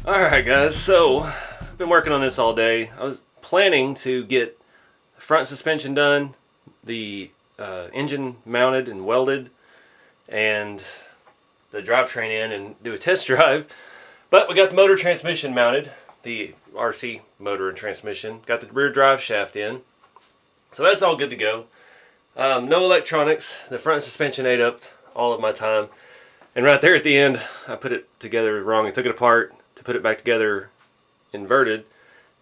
Alright guys, so I've been working on this all day. I was planning to get the front suspension done, the engine mounted and welded, and the drivetrain in and do a test drive. But we got the motor transmission mounted, the RC motor and transmission. Got the rear drive shaft in. So that's all good to go. No electronics. The front suspension ate up all of my time. And right there at the end, I put it together wrong. I took it apart to put it back together inverted,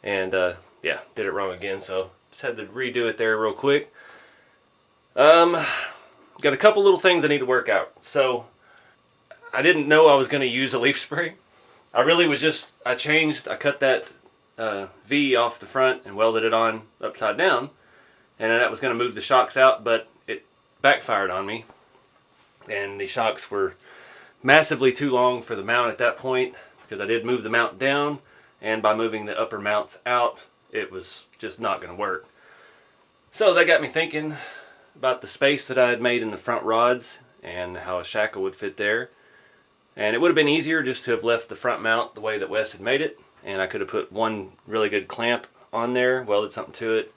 and yeah, did it wrong again, so just had to redo it there real quick. Got a couple little things I need to work out. So I didn't know I was going to use a leaf spring. I really was just, I cut that V off the front and welded it on upside down, and that was going to move the shocks out, but it backfired on me, and the shocks were massively too long for the mount at that point, because I did move the mount down, and by moving the upper mounts out, it was just not going to work. So that got me thinking about the space that I had made in the front rods and how a shackle would fit there. And it would have been easier just to have left the front mount the way that Wes had made it, and I could have put one really good clamp on there, welded something to it,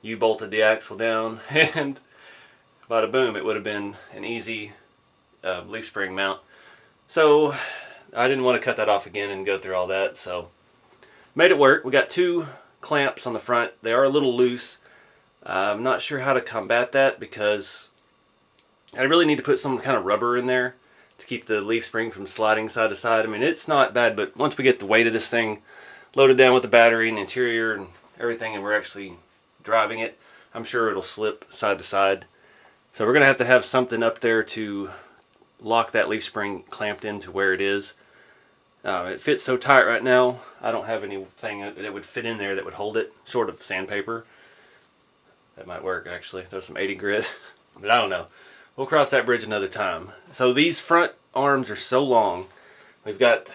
U-bolted the axle down, and bada boom, it would have been an easy leaf spring mount. So I didn't want to cut that off again and go through all that, so made it work. We got two clamps on the front. They are a little loose. I'm not sure how to combat that, because I really need to put some kind of rubber in there to keep the leaf spring from sliding side to side. I mean, it's not bad, but once we get the weight of this thing loaded down with the battery and the interior and everything, and we're actually driving it, I'm sure it'll slip side to side. So we're going to have something up there to lock that leaf spring clamped into where it is. It fits so tight right now, I don't have anything that would fit in there that would hold it, short of sandpaper. That might work, actually. Throw some 80 grit. But I don't know. We'll cross that bridge another time. So these front arms are so long. We've got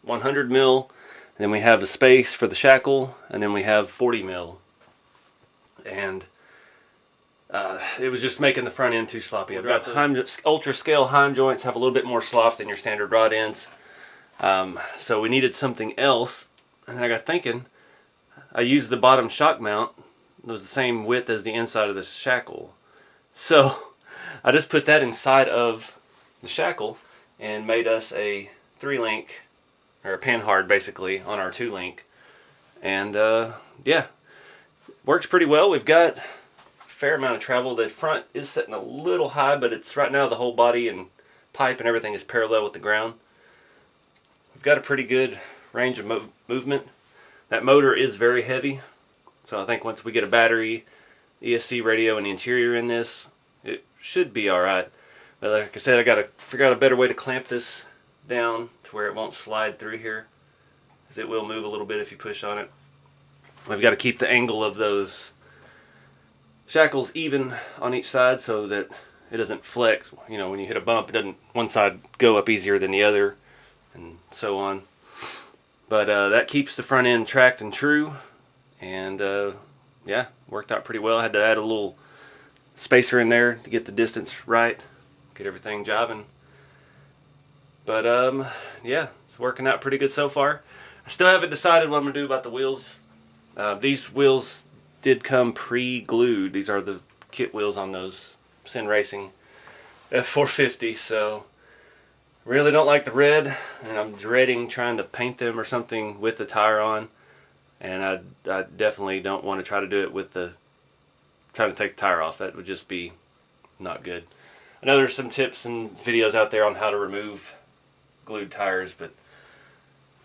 100 mil, and then we have the space for the shackle, and then we have 40 mil. And it was just making the front end too sloppy. I've got ultra scale heim joints, have a little bit more slop than your standard rod ends. So we needed something else, and then I got thinking, I used the bottom shock mount. It was the same width as the inside of the shackle. So I just put that inside of the shackle and made us a 3-link, or a panhard basically, on our 2-link. And yeah, works pretty well. We've got fair amount of travel. The front is sitting a little high, but it's right now the whole body and pipe and everything is parallel with the ground. We've got a pretty good range of movement. That motor is very heavy, so I think once we get a battery, ESC radio, and the interior in this, it should be alright. But like I said, I gotta figure out a better way to clamp this down to where it won't slide through here, because it will move a little bit if you push on it. We've got to keep the angle of those shackles even on each side so that it doesn't flex. You know, when you hit a bump, it doesn't one side go up easier than the other, and so on. But that keeps the front end tracked and true, and yeah, worked out pretty well. I had to add a little spacer in there to get the distance right, get everything jiving. But yeah, it's working out pretty good so far. I still haven't decided what I'm going to do about the wheels. These wheels did come pre-glued. These are the kit wheels on those Sin Racing F450, so really don't like the red, and I'm dreading trying to paint them or something with the tire on, and I definitely don't want to try to do it with trying to take the tire off. That would just be not good. I know there's some tips and videos out there on how to remove glued tires, but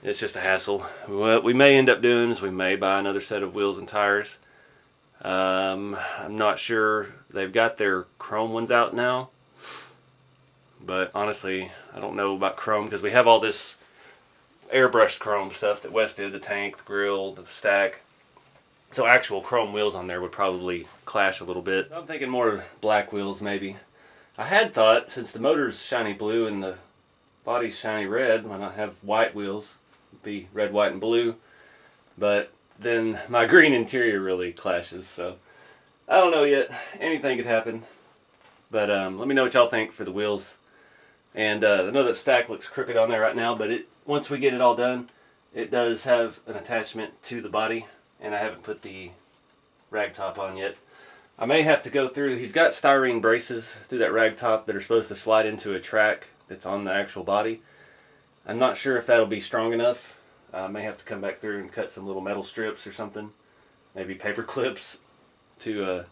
it's just a hassle. What we may end up doing is we may buy another set of wheels and tires. I'm not sure. They've got their chrome ones out now, but honestly I don't know about chrome, because we have all this airbrushed chrome stuff that Wes did, the tank, the grill, the stack. So actual chrome wheels on there would probably clash a little bit. I'm thinking more black wheels maybe. I had thought, since the motor's shiny blue and the body's shiny red, when I have white wheels, it'd be red, white, and blue. But then my green interior really clashes, so I don't know yet. Anything could happen. But let me know what y'all think for the wheels. And I know that stack looks crooked on there right now, but once we get it all done, it does have an attachment to the body, and I haven't put the rag top on yet. I may have to go through, he's got styrene braces through that rag top that are supposed to slide into a track that's on the actual body. I'm not sure if that'll be strong enough. I may have to come back through and cut some little metal strips or something. Maybe paper clips to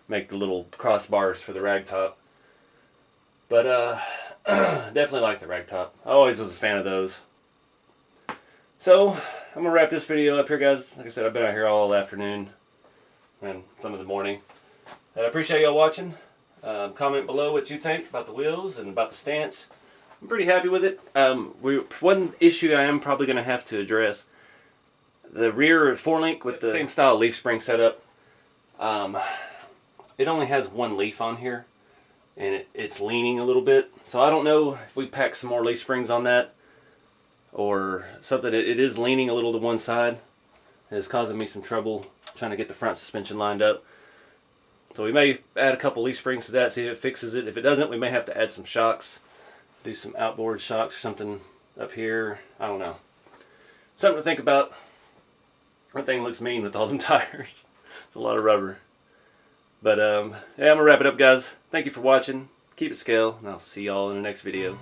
make the little crossbars for the rag top. But definitely like the rag top. I always was a fan of those. So I'm going to wrap this video up here, guys. Like I said, I've been out here all afternoon and some of the morning. I appreciate y'all watching. Comment below what you think about the wheels and about the stance. I'm pretty happy with it. One issue I am probably going to have to address, the rear 4-link with the same style leaf spring setup. It only has one leaf on here, and it's leaning a little bit. So I don't know if we pack some more leaf springs on that or something. It is leaning a little to one side. It's causing me some trouble trying to get the front suspension lined up. So we may add a couple leaf springs to that, see if it fixes it. If it doesn't, we may have to add some shocks. Do some outboard shocks or something up here. I don't know. Something to think about. That thing looks mean with all them tires. It's a lot of rubber. But yeah, I'm going to wrap it up, guys. Thank you for watching. Keep it scale, and I'll see y'all in the next video.